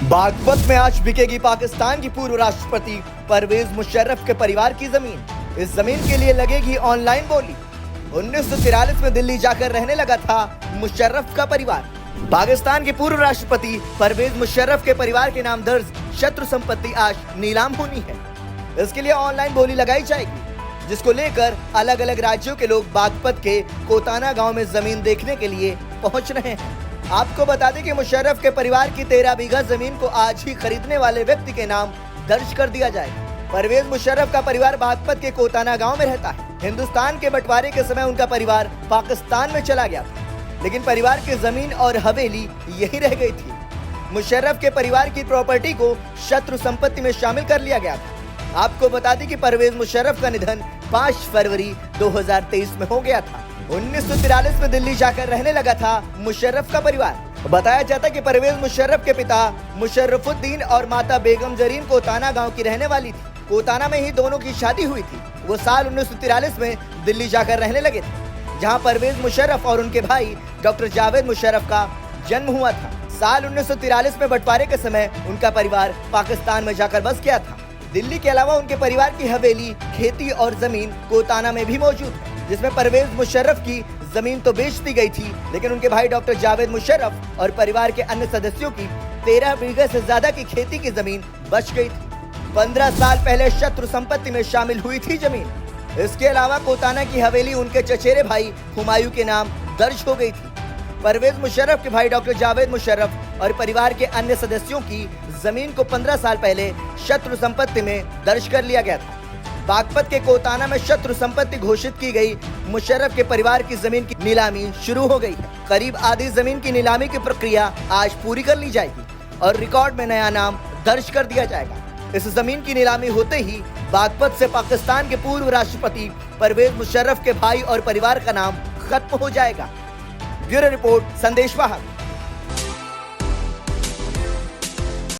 बागपत में आज बिकेगी पाकिस्तान की पूर्व राष्ट्रपति परवेज मुशर्रफ के परिवार की जमीन। इस जमीन के लिए लगेगी ऑनलाइन बोली। 1943 में दिल्ली जाकर रहने लगा था मुशर्रफ का परिवार। पाकिस्तान के पूर्व राष्ट्रपति परवेज मुशर्रफ के परिवार के नाम दर्ज शत्रु संपत्ति आज नीलाम होनी है। इसके लिए ऑनलाइन बोली लगाई जाएगी, जिसको लेकर अलग अलग राज्यों के लोग बागपत के कोताना गांव में जमीन देखने के लिए पहुंच रहे हैं। आपको बता दें कि मुशर्रफ के परिवार की 13 बीघा जमीन को आज ही खरीदने वाले व्यक्ति के नाम दर्ज कर दिया जाएगा। परवेज मुशर्रफ का परिवार बागपत के कोताना गांव में रहता है। हिंदुस्तान के बंटवारे के समय उनका परिवार पाकिस्तान में चला गया था, लेकिन परिवार की जमीन और हवेली यही रह गई थी। मुशर्रफ के परिवार की प्रॉपर्टी को शत्रु संपत्ति में शामिल कर लिया गया था। आपको बता दें कि परवेज मुशर्रफ का निधन 5 फरवरी 2023 में हो गया था। 1943 में दिल्ली जाकर रहने लगा था मुशर्रफ का परिवार। बताया जाता है कि परवेज मुशर्रफ के पिता मुशर्रफुद्दीन और माता बेगम जरीन कोताना गांव की रहने वाली थी। कोताना में ही दोनों की शादी हुई थी। वो साल 1943 में दिल्ली जाकर रहने लगे थे, जहां परवेज मुशर्रफ और उनके भाई डॉक्टर जावेद मुशर्रफ का जन्म हुआ था। साल 1943 में बंटवारे के समय उनका परिवार पाकिस्तान में जाकर बस गया था। दिल्ली के अलावा उनके परिवार की हवेली, खेती और जमीन कोताना में भी मौजूद है, जिसमें परवेज मुशर्रफ की जमीन तो बेच दी गई थी, लेकिन उनके भाई डॉक्टर जावेद मुशर्रफ और परिवार के अन्य सदस्यों की 13 बीघे से ज्यादा की खेती की जमीन बच गई थी। 15 साल पहले शत्रु संपत्ति में शामिल हुई थी जमीन। इसके अलावा कोताना की हवेली उनके चचेरे भाई हुमायूं के नाम दर्ज हो गई थी। परवेज मुशर्रफ के भाई डॉक्टर जावेद मुशर्रफ और परिवार के अन्य सदस्यों की जमीन को 15 साल पहले शत्रु संपत्ति में दर्ज कर लिया गया था। बागपत के कोताना में शत्रु संपत्ति घोषित की गई मुशर्रफ के परिवार की जमीन की नीलामी शुरू हो गई है। करीब आधी जमीन की नीलामी की प्रक्रिया आज पूरी कर ली जाएगी और रिकॉर्ड में नया नाम दर्ज कर दिया जाएगा। इस जमीन की नीलामी होते ही बागपत से पाकिस्तान के पूर्व राष्ट्रपति परवेज मुशर्रफ के भाई और परिवार का नाम खत्म हो जाएगा। ब्यूरो रिपोर्ट, संदेश वाहक।